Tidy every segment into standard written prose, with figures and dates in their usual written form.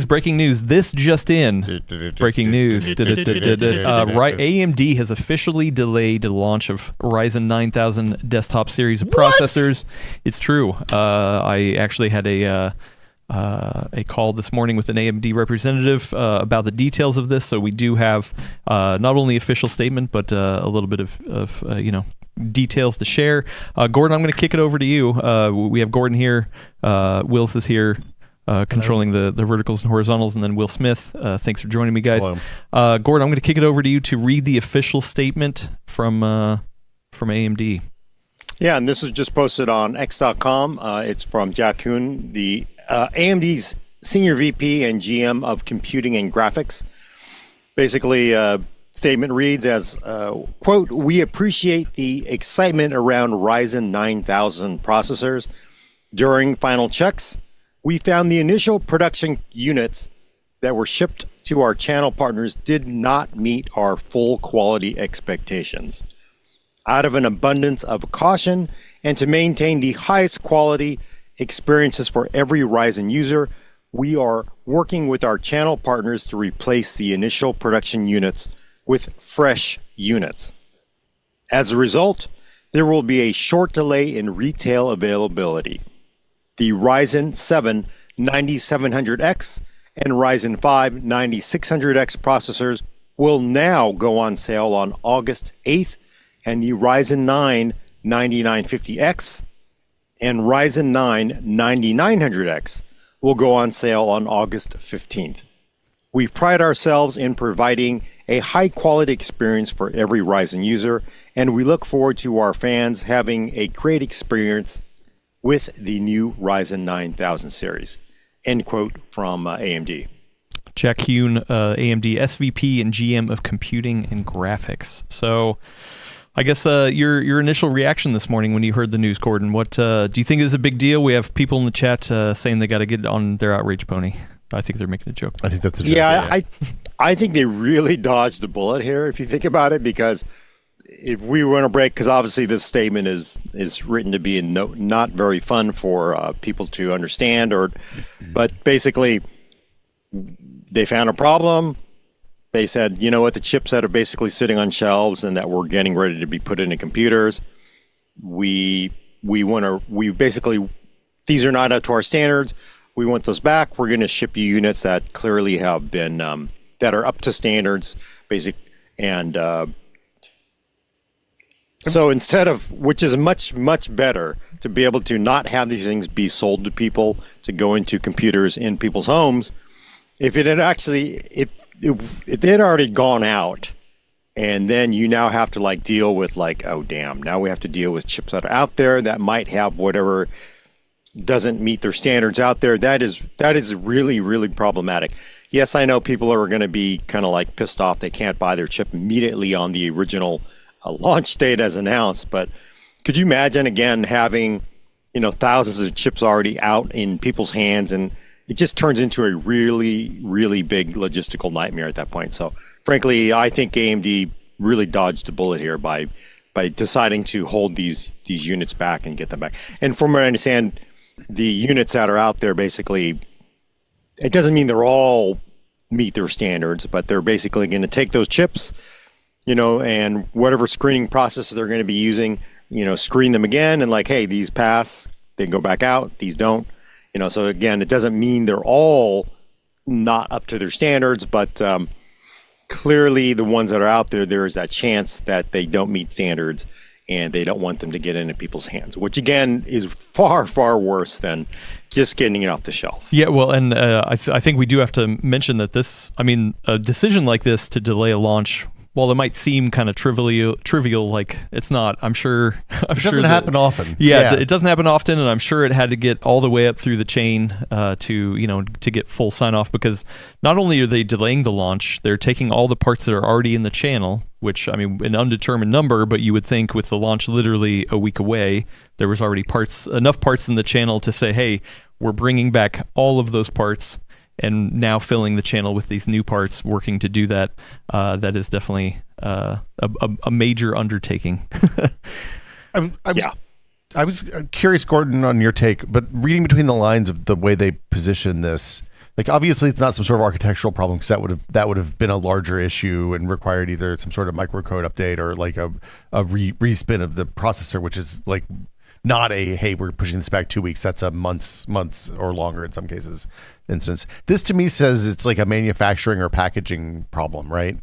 Breaking news. This just in. Breaking news. AMD has officially delayed the launch of Ryzen 9000 desktop series of processors. It's true. I actually had a call this morning with an AMD representative about the details of this. So we do have not only official statement, but a little bit of details to share. Gordon, I'm going to kick it over to you. We have Gordon here. Wills is here. Controlling the verticals and horizontals, and then Will Smith. Thanks for joining me, guys. Gordon, I'm going to kick it over to you to read the official statement from AMD. Yeah, and this was just posted on X.com. It's from Jack Kuhn, the AMD's Senior VP and GM of Computing and Graphics. Basically, statement reads as, quote, "We appreciate the excitement around Ryzen 9000 processors. During final checks, we found the initial production units that were shipped to our channel partners did not meet our full quality expectations. Out of an abundance of caution and to maintain the highest quality experiences for every Ryzen user, we are working with our channel partners to replace the initial production units with fresh units. As a result, there will be a short delay in retail availability. The Ryzen 7 9700X and Ryzen 5 9600X processors will now go on sale on August 8th, and the Ryzen 9 9950X and Ryzen 9 9900X will go on sale on August 15th. We pride ourselves in providing a high-quality experience for every Ryzen user, and we look forward to our fans having a great experience with the new Ryzen 9000 series." End quote from AMD. Jack Kuhn, AMD SVP and GM of Computing and Graphics. So I guess your initial reaction this morning when you heard the news, Gordon, what do you think is a big deal? We have people in the chat saying they got to get on their outrage pony. I think they're making a joke. I think that's a joke. Yeah, I think they really dodged the bullet here, if you think about it, because if we were on a break, because obviously this statement is written to be not very fun for people to understand, but basically they found a problem. They said, you know what, the chips that are basically sitting on shelves and that we're getting ready to be put into computers, we basically, these are not up to our standards. We want those back. We're going to ship you units that clearly have been that are up to standards, so instead of, which is much, much better to be able to not have these things be sold to people to go into computers in people's homes, if it had actually, if they had already gone out, and then you now have to deal with oh damn, now we have to deal with chips that are out there that might have whatever doesn't meet their standards out there. That is really, really problematic. Yes, I know people are going to be kind of pissed off they can't buy their chip immediately on the original launch date as announced, but could you imagine again having thousands of chips already out in people's hands, and it just turns into a really, really big logistical nightmare at that point. So frankly, I think AMD really dodged the bullet here by deciding to hold these units back and get them back. And from what I understand, the units that are out there, basically, it doesn't mean they're all meet their standards, but they're basically going to take those chips, and whatever screening process they're going to be using, screen them again, and hey, these pass, they go back out, these don't. So again, it doesn't mean they're all not up to their standards, but clearly the ones that are out there, there is that chance that they don't meet standards, and they don't want them to get into people's hands, which again is far, far worse than just getting it off the shelf. Yeah, well, and I think we do have to mention that a decision like this to delay a launch, while it might seem kind of trivial, it's not. I'm sure it doesn't happen often. Yeah, it doesn't happen often, and I'm sure it had to get all the way up through the chain to get full sign off, because not only are they delaying the launch, they're taking all the parts that are already in the channel, which an undetermined number, but you would think with the launch literally a week away, there was already enough parts in the channel to say, hey, we're bringing back all of those parts. And now filling the channel with these new parts, working to do that, that is definitely a major undertaking. I was curious, Gordon, on your take, but reading between the lines of the way they position this, Like, obviously, it's not some sort of architectural problem, because that would have been a larger issue and required either some sort of microcode update or like a respin of the processor, which is like not a, hey, we're pushing this back 2 weeks. That's a months or longer in some cases instance. This to me says it's like a manufacturing or packaging problem, right?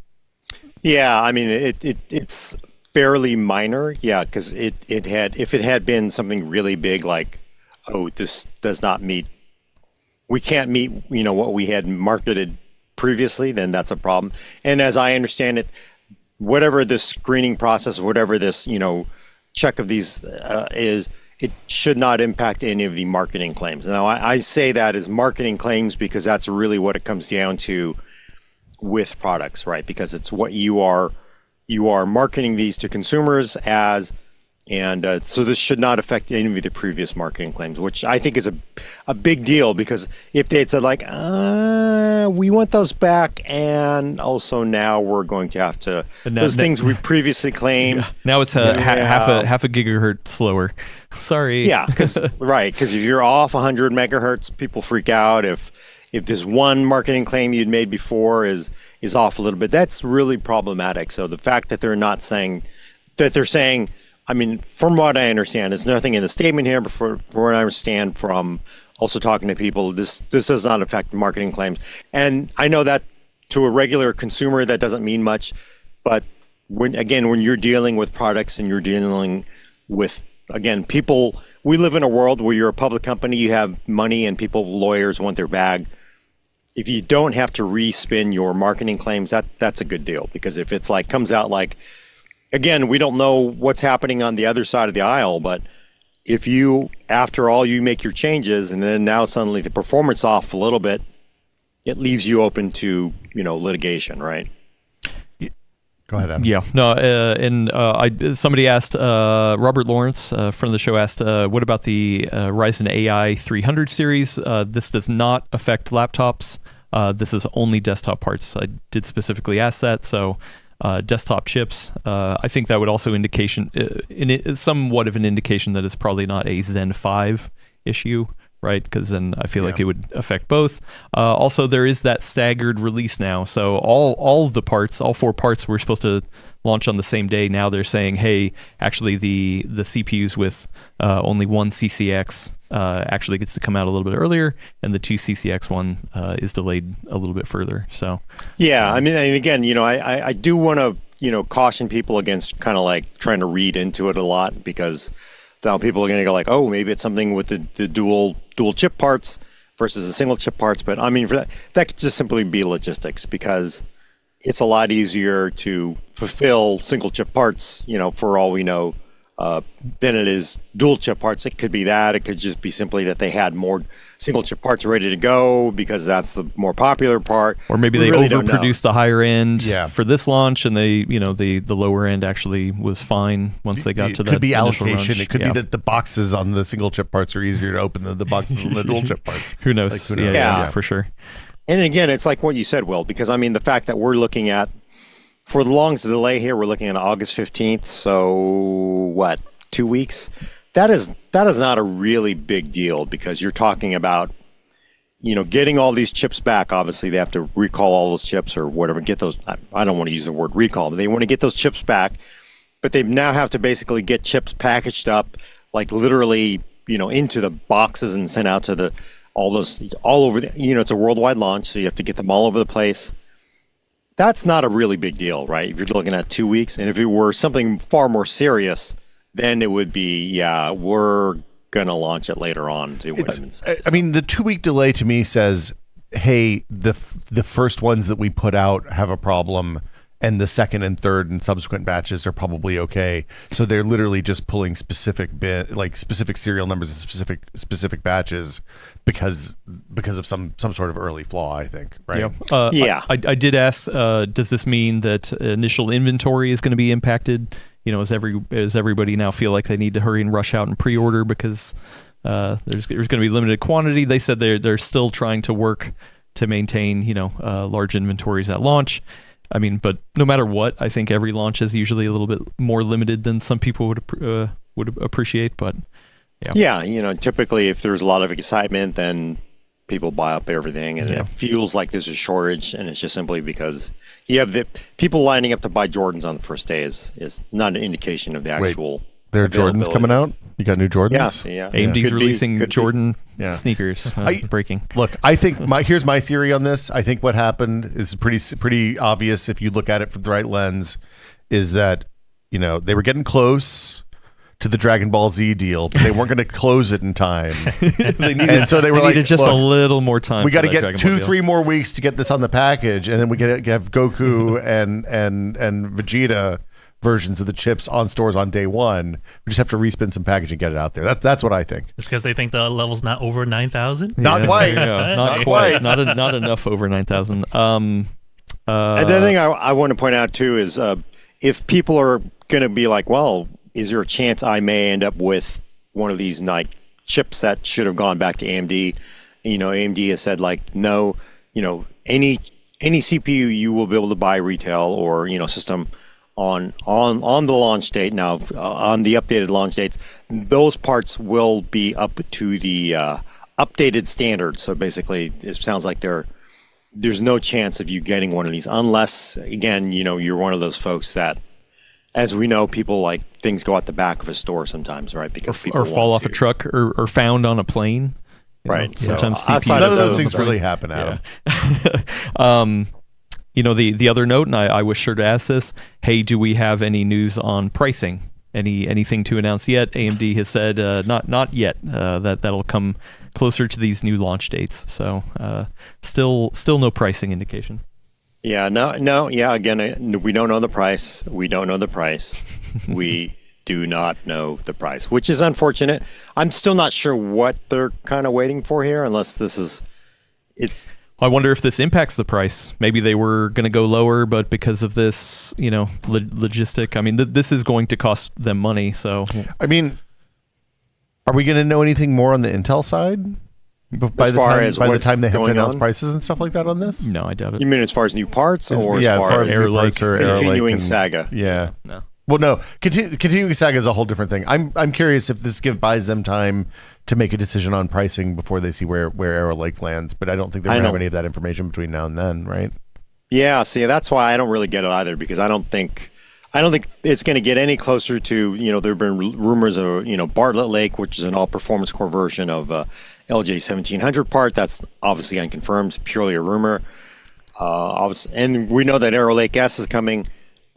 Yeah, I mean it's fairly minor. Yeah, because if it had been something really big like, oh, this does not meet, we can't meet, what we had marketed previously, then that's a problem. And as I understand it, whatever this screening process, whatever this, check of these is, it should not impact any of the marketing claims. Now, I say that as marketing claims because that's really what it comes down to with products, right? Because it's what you are marketing these to consumers as, and so this should not affect any of the previous marketing claims, which I think is a big deal, because if they had said like, we want those back, and also now we're going to have to, those things we previously claimed. Yeah. Now it's half a gigahertz slower. Sorry. Yeah, because if you're off 100 megahertz, people freak out. If this one marketing claim you'd made before is off a little bit, that's really problematic. So the fact that they're not saying that, they're saying, I mean, from what I understand, there's nothing in the statement here, but for what I understand from also talking to people, this does not affect marketing claims. And I know that to a regular consumer, that doesn't mean much. But when you're dealing with products and you're dealing with, again, people, we live in a world where you're a public company, you have money, and lawyers want their bag. If you don't have to respin your marketing claims, that's a good deal. Because if it's like, comes out like, again, we don't know what's happening on the other side of the aisle, but if you, after all, you make your changes and then now suddenly the performance off a little bit, it leaves you open to, litigation, right? Go ahead, Adam. Yeah, no, somebody asked, Robert Lawrence from the show asked, what about the Ryzen AI 300 series? This does not affect laptops. This is only desktop parts. I did specifically ask that, so desktop chips. I think that would also somewhat of an indication that it's probably not a Zen 5 issue, right? Because then I feel like it would affect both. Also, there is that staggered release now. So all of the parts, all 4 parts were supposed to launch on the same day. Now they're saying, hey, actually the CPUs with only one CCX actually gets to come out a little bit earlier, and the 2 CCX one is delayed a little bit further. So yeah, I mean, and again, I do want to caution people against kind of like trying to read into it a lot, because now people are going to go like, oh, maybe it's something with the dual chip parts versus the single chip parts. But I mean, for that could just simply be logistics, because it's a lot easier to fulfill single chip parts, for all we know, than it is dual chip parts. It could be that. It could just be simply that they had more single chip parts ready to go because that's the more popular part. Or maybe they really overproduced the higher end for this launch, and the lower end actually was fine once they got to that. It could be allocation. Launch. It could be that the boxes on the single chip parts are easier to open than the boxes on the dual chip parts. Who knows? Like, Yeah, for sure. And again, it's like what you said, Will, because I mean, the fact that we're looking at, for the longest delay here, we're looking at August 15th. So what, 2 weeks? That is not a really big deal, because you're talking about, getting all these chips back. Obviously, they have to recall all those chips or whatever, get those. I don't want to use the word recall, but they want to get those chips back. But they now have to basically get chips packaged up, like literally, into the boxes and sent out to all over the, it's a worldwide launch, so you have to get them all over the place. That's not a really big deal, right? If you're looking at 2 weeks, and if it were something far more serious, then it would be, we're gonna launch it later on. It would have been said, I mean, the 2 week delay to me says, hey, the first ones that we put out have a problem, and the second and third and subsequent batches are probably okay. So they're literally just pulling specific serial numbers and specific batches because of some sort of early flaw, I think, right? Yeah. I did ask, does this mean that initial inventory is going to be impacted? As everybody now feel like they need to hurry and rush out and pre-order because there's going to be limited quantity. They said they're still trying to work to maintain large inventories at launch. I mean, but no matter what, I think every launch is usually a little bit more limited than some people would appreciate. But yeah, typically if there's a lot of excitement, then people buy up everything, and it feels like there's a shortage, and it's just simply because you have the people lining up to buy Jordans on the first day is not an indication of the actual. There are Jordans coming out. You got new Jordans. Yeah. AMD's releasing Jordan Yeah. sneakers. Breaking. Look, I think here's my theory on this. I think what happened is pretty obvious if you look at it from the right lens, is that they were getting close to the Dragon Ball Z deal, but they weren't going to close it in time. So they needed just a little more time. We got to get 2-3 more weeks to get this on the package, and then we got to have Goku and Vegeta versions of the chips on stores on day one. We just have to respin some package and get it out there. That's what I think. It's because they think the level's not over 9,000? Not quite. Not quite. Not enough over 9,000. And the thing I want to point out too is if people are going to be like, well, is there a chance I may end up with one of these chips that should have gone back to AMD? AMD has said no, any CPU you will be able to buy retail or system on the launch date. Now on the updated launch dates, those parts will be up to the updated standard. So basically, it sounds like there's no chance of you getting one of these unless, again, you're one of those folks that, as we know, people things go out the back of a store sometimes, right? Because people fall off a truck or found on a plane. Right. Sometimes none of those things really happen, Adam. Yeah. The other note, and I was sure to ask this, hey, do we have any news on pricing? Anything to announce yet? AMD has said not yet. That'll come closer to these new launch dates. So still no pricing indication. Yeah, no. Yeah, again, we don't know the price. We don't know the price. We do not know the price, which is unfortunate. I'm still not sure what they're kind of waiting for here, unless it's. I wonder if this impacts the price. Maybe they were going to go lower, but because of this, logistic. I mean, this is going to cost them money. So, I mean, are we going to know anything more on the Intel side? By the time they have to announce prices and stuff like that on this? No, I doubt it. You mean as far as new parts, or as far as Air Lake or continuing Saga? Yeah. No. Well, no. Continuing Saga is a whole different thing. I'm curious if this buys them time to make a decision on pricing before they see where Arrow Lake lands. But I don't think they're going to have any of that information between now and then, right? Yeah. See, that's why I don't really get it either, because I don't think it's going to get any closer to, there have been rumors of, Bartlett Lake, which is an all-performance core version of LJ1700 part. That's obviously unconfirmed. It's purely a rumor. And we know that Arrow Lake S is coming,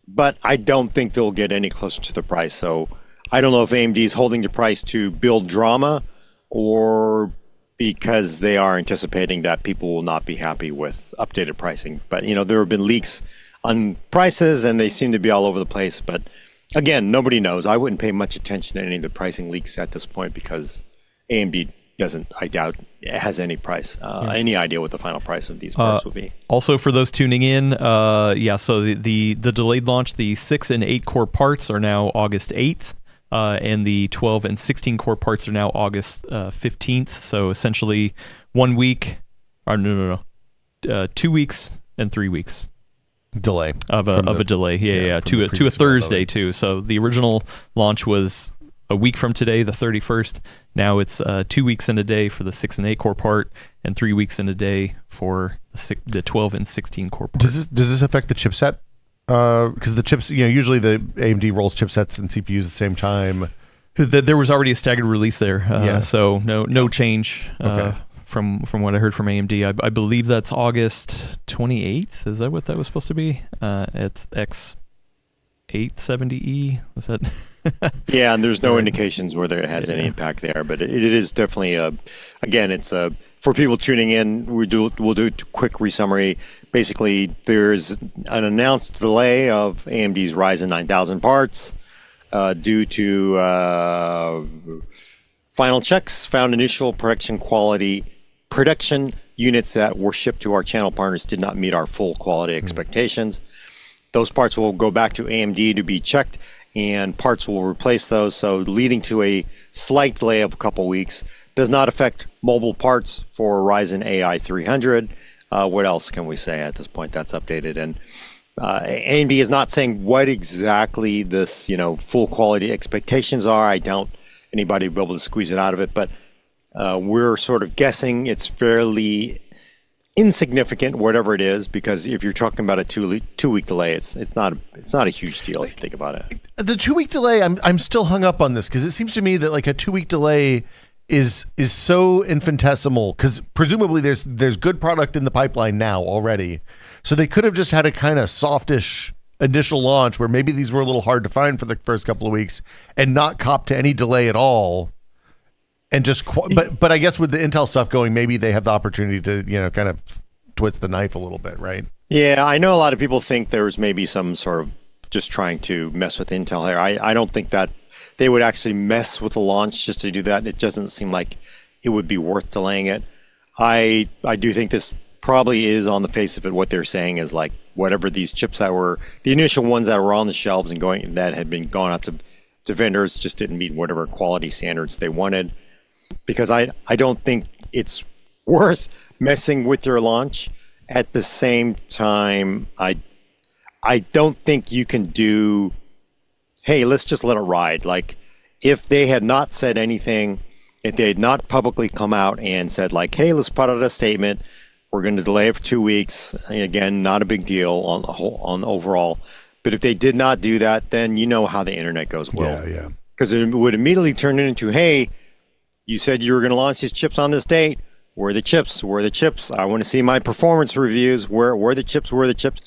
but I don't think they'll get any closer to the price. So I don't know if AMD is holding the price to build drama or because they are anticipating that people will not be happy with updated pricing. But, there have been leaks on prices, and they seem to be all over the place. But again, nobody knows. I wouldn't pay much attention to any of the pricing leaks at this point because AMD doesn't, I doubt, has any any idea what the final price of these parts will be. Also, for those tuning in, so the delayed launch, the 6 and 8 core parts are now August 8th, and the 12 and 16 core parts are now August 15th. So essentially 1 week, or 2 weeks and 3 weeks. Delay of a delay, to a Thursday too. So the original launch was a week from today, the 31st. Now it's 2 weeks and a day for the 6 and 8 core part, and 3 weeks and a day for the 12 and 16 core part. Does this affect the chipset? Because the chips, usually the AMD rolls chipsets and CPUs at the same time. There was already a staggered release there, so no change. Okay. From what I heard from AMD, I believe that's August 28th. Is that what that was supposed to be? It's X870E. Is that? Yeah, and there's no indications whether it has any impact there, but it is definitely it's for people tuning in. We'll do a quick resummary. Basically, there's an announced delay of AMD's Ryzen 9000 parts due to final checks found initial production units that were shipped to our channel partners did not meet our full quality expectations. Those parts will go back to AMD to be checked, and parts will replace those, so leading to a slight delay of a couple weeks. Does not affect mobile parts for Ryzen AI 300. What else can we say at this point? That's updated, and AMD is not saying what exactly this full quality expectations are. I doubt anybody will be able to squeeze it out of it, but We're sort of guessing it's fairly insignificant, whatever it is, because if you're talking about a 2-week delay, it's not a huge deal if you think about it. The 2-week delay, I'm still hung up on this because it seems to me that like a 2-week delay is so infinitesimal because presumably there's good product in the pipeline now already, so they could have just had a kind of softish initial launch where maybe these were a little hard to find for the first couple of weeks and not cop to any delay at all. And just, but I guess with the Intel stuff going, maybe they have the opportunity to, kind of twist the knife a little bit, right? Yeah, I know a lot of people think there was maybe some sort of just trying to mess with Intel here. I don't think that they would actually mess with the launch just to do that. It doesn't seem like it would be worth delaying it. I do think this probably is, on the face of it, what they're saying is like whatever these chips that were, the initial ones that were on the shelves and that had been gone out to vendors just didn't meet whatever quality standards they wanted. Because I don't think it's worth messing with your launch. At the same time, I don't think you can do, hey, let's just let it ride. Like, if they had not said anything, if they had not publicly come out and said, like, hey, let's put out a statement, we're going to delay it for 2 weeks. Again, not a big deal on overall. But if they did not do that, then you know how the internet goes. Well, yeah. Because it would immediately turn it into, hey, you said you were going to launch these chips on this date. Where are the chips? Where are the chips? I want to see my performance reviews. Where are the chips? Where are the chips?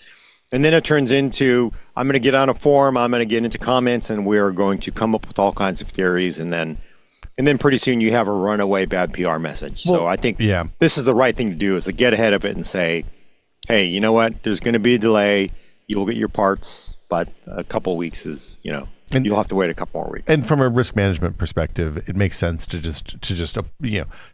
And then it turns into, I'm going to get on a forum. I'm going to get into comments, and we're going to come up with all kinds of theories. And then pretty soon you have a runaway bad PR message. So I think this is the right thing to do, is to get ahead of it and say, hey, you know what? There's going to be a delay. You'll get your parts, but a couple of weeks is, and you'll have to wait a couple more weeks. And from a risk management perspective, it makes sense to just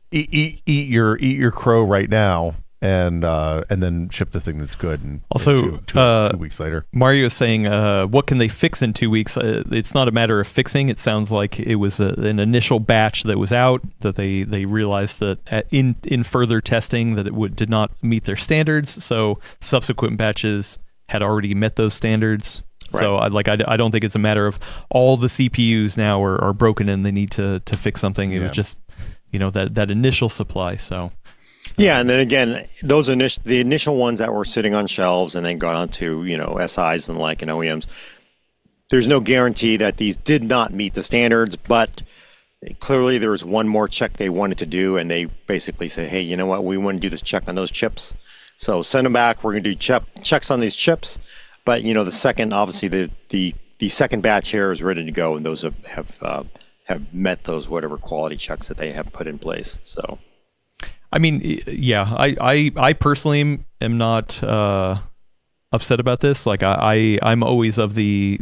eat your crow right now and then ship the thing that's good. And also, 2 weeks later, Mario is saying, what can they fix in 2 weeks? It's not a matter of fixing. It sounds like it was an initial batch that was out that they realized that in further testing that it did not meet their standards. So subsequent batches had already met those standards. Right. So I don't think it's a matter of all the CPUs now are broken and they need to fix something. It was just that initial supply. So yeah, and then again, the initial ones that were sitting on shelves and then got onto SIs and and OEMs. There's no guarantee that these did not meet the standards, but clearly there was one more check they wanted to do, and they basically said, hey, you know what, we want to do this check on those chips, so send them back. We're going to do checks on these chips. But the second, obviously, the second batch here is ready to go, and those have met those whatever quality checks that they have put in place. So, I mean, yeah, I personally am not upset about this. Like I'm always of the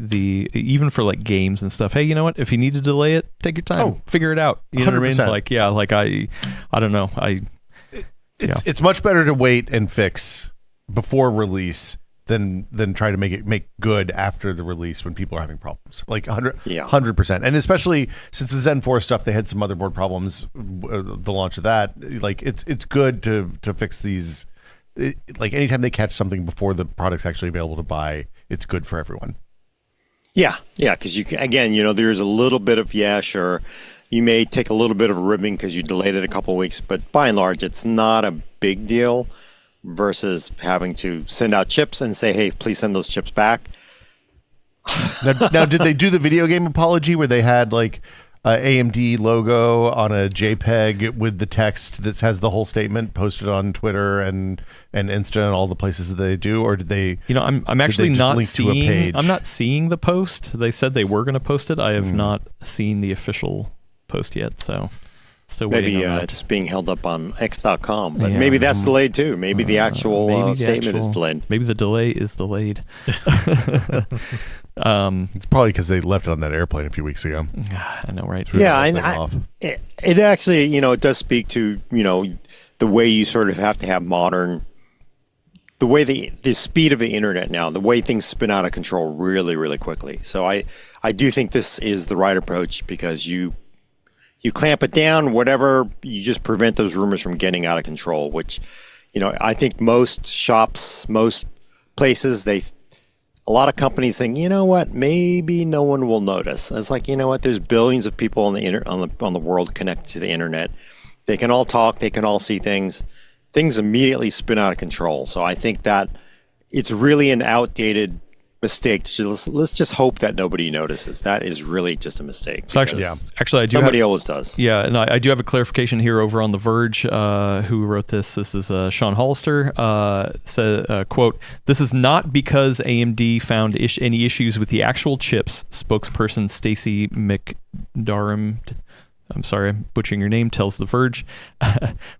even for like games and stuff. Hey, you know what? If you need to delay it, take your time, figure it out. You know 100%. what I mean? Like I don't know. It's much better to wait and fix before release than try to make good after the release when people are having problems. Like 100%. And especially since the Zen 4 stuff, they had some motherboard problems, the launch of that. Like it's good to fix these. Like anytime they catch something before the product's actually available to buy, it's good for everyone. Yeah, because you can, again, there's a little bit of, sure, you may take a little bit of a ribbing because you delayed it a couple of weeks, but by and large, it's not a big deal. Versus having to send out chips and say, hey, please send those chips back. Now, did they do the video game apology where they had like AMD logo on a JPEG with the text that has the whole statement posted on Twitter and Insta and all the places that they do, or did they? I'm actually not seeing. I'm not seeing the post. They said they were going to post it. I have not seen the official post yet. So. Still maybe it's being held up on X.com, but maybe that's delayed too. Maybe the actual statement is delayed. Maybe the delay is delayed. It's probably because they left it on that airplane a few weeks ago. I know, right? It actually, it does speak to the way you sort of have to have modern, the way the speed of the internet now, the way things spin out of control really, really quickly. So I do think this is the right approach because you clamp it down, whatever, you just prevent those rumors from getting out of control, which, I think most shops, most places, a lot of companies think, you know what, maybe no one will notice. And it's like, you know what, there's billions of people on the world connected to the internet. They can all talk. They can all see things. Things immediately spin out of control. So I think that it's really an outdated mistake. Let's just hope that nobody notices. That is really just a mistake. So actually, I do. Somebody always does. Yeah, and I do have a clarification here over on The Verge. Who wrote this? This is Sean Hollister. Said, quote, "This is not because AMD found any issues with the actual chips." Spokesperson Stacy McDarham, I'm sorry, I'm butchering your name, tells The Verge.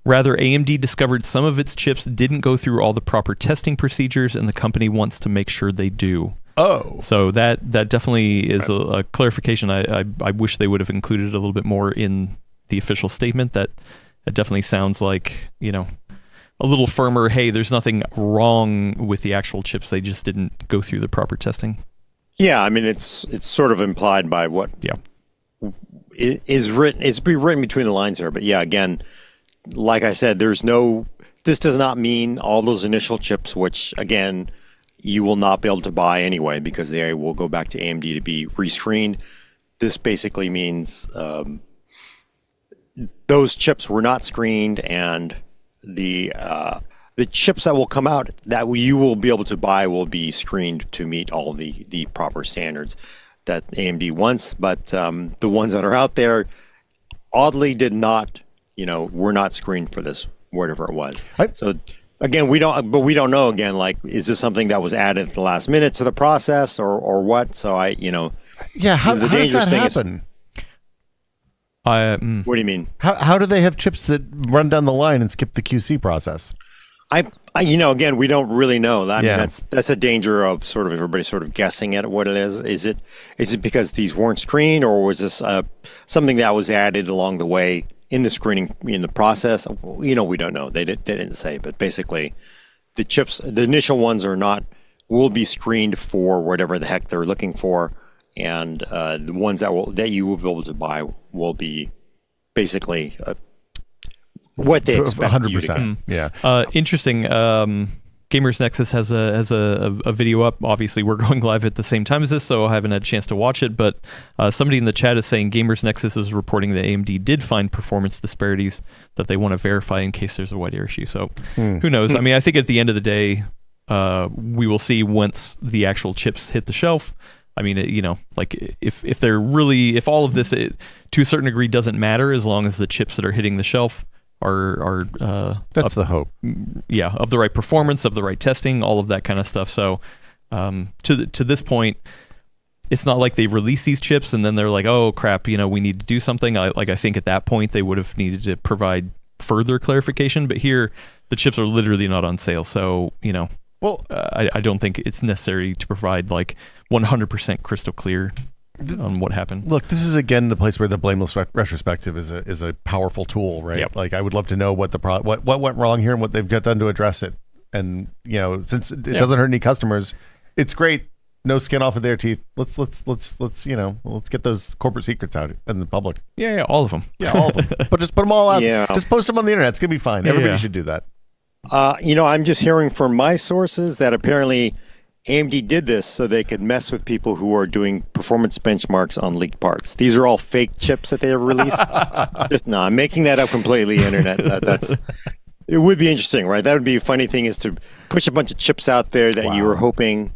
Rather, AMD discovered some of its chips didn't go through all the proper testing procedures, and the company wants to make sure they do. Oh. So that definitely is a clarification. I wish they would have included a little bit more in the official statement. That definitely sounds like, a little firmer, hey, there's nothing wrong with the actual chips. They just didn't go through the proper testing. Yeah, I mean, it's sort of implied by what is written. It's written between the lines here. But yeah, again, like I said, this does not mean all those initial chips, which, again, you will not be able to buy anyway because they will go back to AMD to be rescreened. This basically means those chips were not screened, and the chips that will come out that you will be able to buy will be screened to meet all the proper standards that AMD wants. But the ones that are out there, oddly, were not screened for this, whatever it was. So again, we don't know. Again, like, is this something that was added at the last minute to the process, or what? So how does that happen? What do you mean? How do they have chips that run down the line and skip the QC process? Again, we don't really know. I mean, that's a danger of sort of everybody sort of guessing at what it is. Is it because these weren't screened, or was this something that was added along the way in the screening, in the process? We don't know. They didn't say, but basically, the chips, the initial ones will be screened for whatever the heck they're looking for, and the ones that you will be able to buy will be basically what they expect. 100%. Yeah. Interesting. Gamers Nexus has a video up. Obviously, we're going live at the same time as this, so I haven't had a chance to watch it. But somebody in the chat is saying Gamers Nexus is reporting that AMD did find performance disparities that they want to verify in case there's a white issue. So who knows? I mean, I think at the end of the day, we will see once the actual chips hit the shelf. I mean, like if all of this to a certain degree doesn't matter as long as the chips that are hitting the shelf are that's the hope. Yeah, of the right performance, of the right testing, all of that kind of stuff. So to this point, it's not like they release these chips and then they're like, oh crap, we need to do something. I think at that point they would have needed to provide further clarification. But here, the chips are literally not on sale. So I don't think it's necessary to provide like 100% crystal clear on what happened. Look, this is again the place where the blameless retrospective is a powerful tool, right? Yep. Like, I would love to know what what went wrong here and what they've got done to address it. And since it doesn't hurt any customers, it's great. No skin off of their teeth. Let's get those corporate secrets out in the public. Yeah, all of them. Yeah, all of them. But just put them all out. Yeah. Just post them on the internet. It's gonna be fine. Everybody should do that. I'm just hearing from my sources that apparently AMD did this so they could mess with people who are doing performance benchmarks on leaked parts. These are all fake chips that they have released. I'm making that up completely. Internet. It would be interesting, right? That would be a funny thing, is to push a bunch of chips out there that you were hoping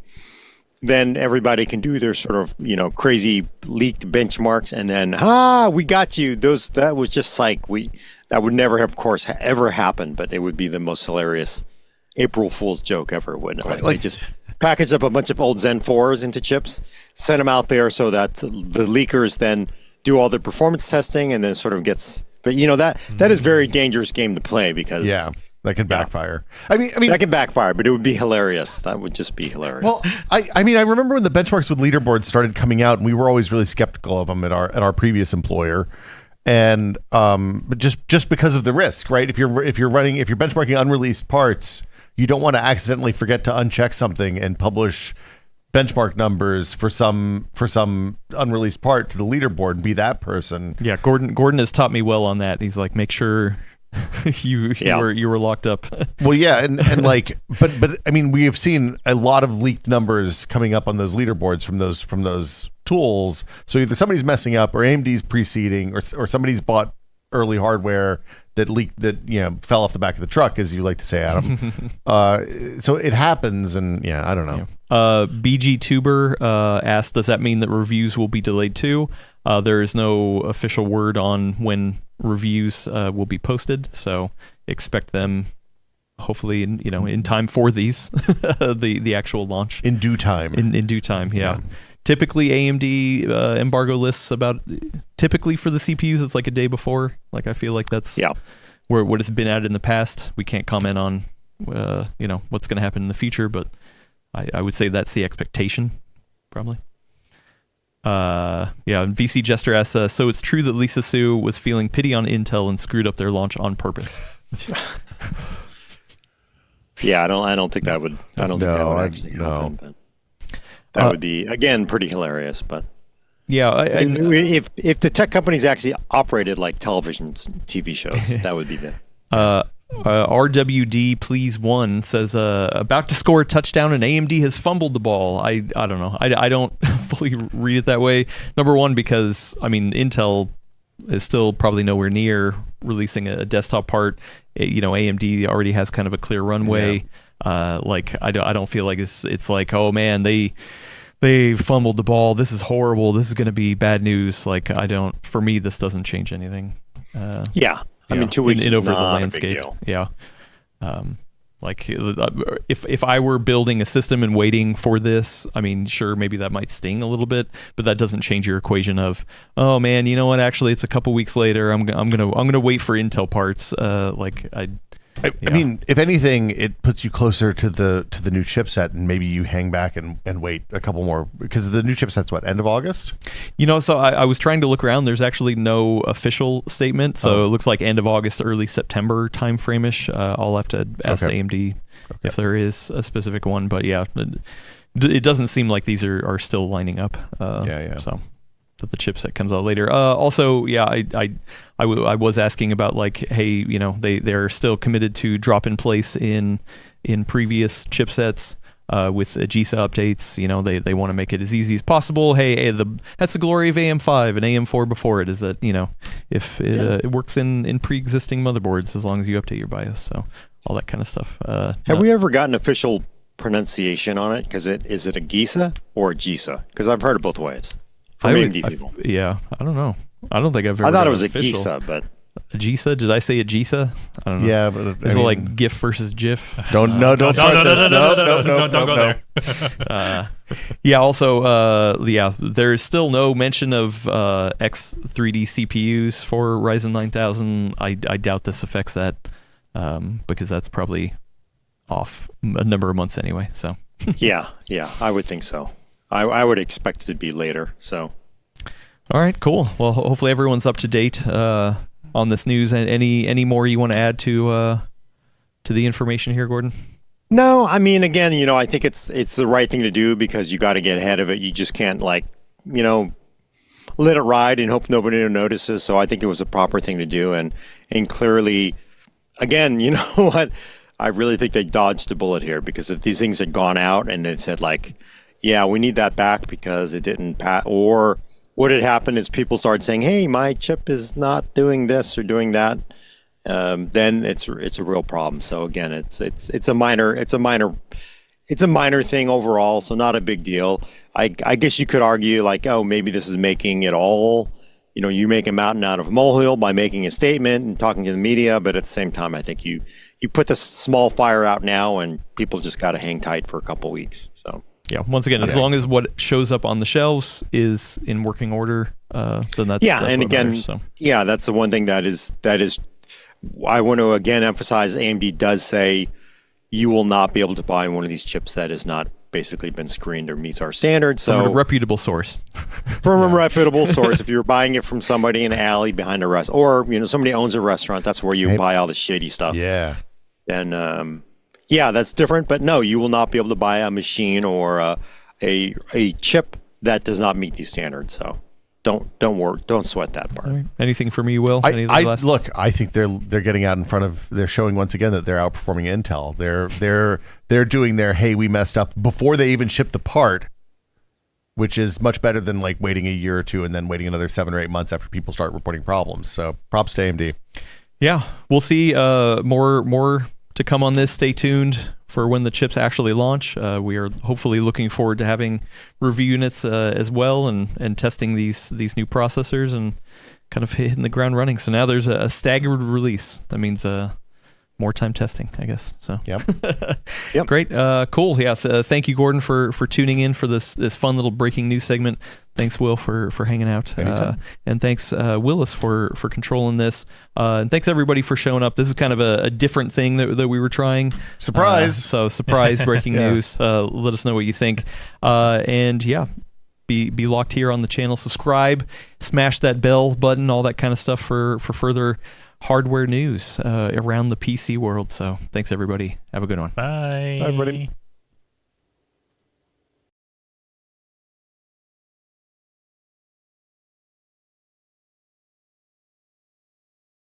then everybody can do their sort of crazy leaked benchmarks, and then we got you. That was just like that would never have, of course, ever happen, but it would be the most hilarious April Fool's joke ever, wouldn't it? Like, they just package up a bunch of old Zen 4s into chips, send them out there so that the leakers then do all the performance testing, and then sort of gets. But that is a very dangerous game to play, because that can backfire. I mean that can backfire, but it would be hilarious. That would just be hilarious. Well, I remember when the benchmarks with leaderboards started coming out, and we were always really skeptical of them at our previous employer. And but just because of the risk, right? If you're benchmarking unreleased parts, you don't want to accidentally forget to uncheck something and publish benchmark numbers for some unreleased part to the leaderboard and be that person. Yeah, Gordon has taught me well on that. He's like, make sure you were locked up. Well, yeah, and like, but I mean, we have seen a lot of leaked numbers coming up on those leaderboards from those tools. So either somebody's messing up, or AMD's preceding, or somebody's bought early hardware that leaked, that fell off the back of the truck, as you like to say, Adam. So it happens, and I don't know. BG Tuber asked, does that mean that reviews will be delayed too? There is no official word on when reviews will be posted, so expect them hopefully in time for these the actual launch. In due time. In due time, yeah. Typically, AMD embargo lists typically for the CPUs, it's like a day before. Like, I feel like that's where what has been at in the past. We can't comment on, what's going to happen in the future, but I would say that's the expectation, probably. VC Jester asks, so it's true that Lisa Su was feeling pity on Intel and screwed up their launch on purpose. Yeah, I don't think that would. I don't think that would actually happen. But that would be, again, pretty hilarious. But if the tech companies actually operated like TV shows, that would be the. RWD Please One says, about to score a touchdown and AMD has fumbled the ball. I don't know. I don't fully read it that way. Number one, because Intel is still probably nowhere near releasing a desktop part. AMD already has kind of a clear runway. I don't feel like it's like, oh man, they fumbled the ball. This is horrible. This is going to be bad news. For me, this doesn't change anything. 2 weeks is over not the landscape. A big deal. If I were building a system and waiting for this, sure, maybe that might sting a little bit, but that doesn't change your equation of, oh man, you know what? Actually, it's a couple weeks later. I'm gonna wait for Intel parts. I mean, if anything, it puts you closer to the new chipset, and maybe you hang back and wait a couple more, because the new chipset's what, end of August? So I was trying to look around. There's actually no official statement, so it looks like end of August, early September time frame-ish. I'll have to ask AMD if there is a specific one, but it doesn't seem like these are still lining up. So that the chipset comes out later. Also, I was asking about hey, they're still committed to drop in place in previous chipsets with AGESA updates. They want to make it as easy as possible. Hey, that's the glory of AM5 and AM4 before it, is that if it works in pre-existing motherboards as long as you update your BIOS. So all that kind of stuff. Have we ever gotten official pronunciation on it? Because is it AGESA or AGESA? Because I've heard it both ways. I don't know. I don't think I've ever. I thought it was official. AGESA, but AGESA? Did I say AGESA? I don't know. Yeah, but is it like GIF versus GIF? Don't start this. Don't go there. Also, there's still no mention of X3D CPUs for Ryzen 9000. I doubt this affects that because that's probably off a number of months anyway. So. yeah, I would think so. I would expect it to be later. So. All right, cool. Well, hopefully everyone's up to date on this news. Any more you want to add to the information here, Gordon? No, again, I think it's the right thing to do, because you got to get ahead of it. You just can't let it ride and hope nobody notices. So I think it was a proper thing to do, and clearly, again, you know what? I really think they dodged a bullet here, because if these things had gone out and it said we need that back because it didn't pass, or what had happened is people started saying, hey, my chip is not doing this or doing that, then it's a real problem. So again, it's a minor thing overall, so not a big deal. I guess you could argue maybe this is making it all, you make a mountain out of a molehill by making a statement and talking to the media, but at the same time, I think you put this small fire out now, and people just got to hang tight for a couple of weeks. So. Yeah. Once again, as long as what shows up on the shelves is in working order, then that's and again, matters, so. That's the one thing that is. I want to again emphasize. AMD does say you will not be able to buy one of these chips that has not basically been screened or meets our standards. So from a reputable source. From a reputable source. If you're buying it from somebody in an alley behind a restaurant, or somebody owns a restaurant, that's where you buy all the shady stuff. Yeah. Then. That's different, but no, you will not be able to buy a machine or a chip that does not meet these standards. So don't sweat that part. Right. Anything from you, Will? Look, I think they're getting out in front of. They're showing once again that they're outperforming Intel. They're doing their, hey, we messed up before they even ship the part, which is much better than waiting a year or two and then waiting another 7 or 8 months after people start reporting problems. So props to AMD. Yeah, we'll see more to come on this. Stay tuned for when the chips actually launch. We are hopefully looking forward to having review units as well and testing these new processors and kind of hitting the ground running. So now there's a staggered release. That means more time testing, I guess. So Yep. Yep. Great, cool. Yeah, thank you, Gordon, for tuning in for this fun little breaking news segment. Thanks, Will, for hanging out, and thanks, Willis, for controlling this. And thanks everybody for showing up. This is kind of a different thing that we were trying. Surprise! So surprise breaking news. Let us know what you think. And yeah. Be locked here on the channel. Subscribe, smash that bell button, all that kind of stuff for further hardware news around the PC world. So thanks everybody. Have a good one. Bye. Bye, everybody.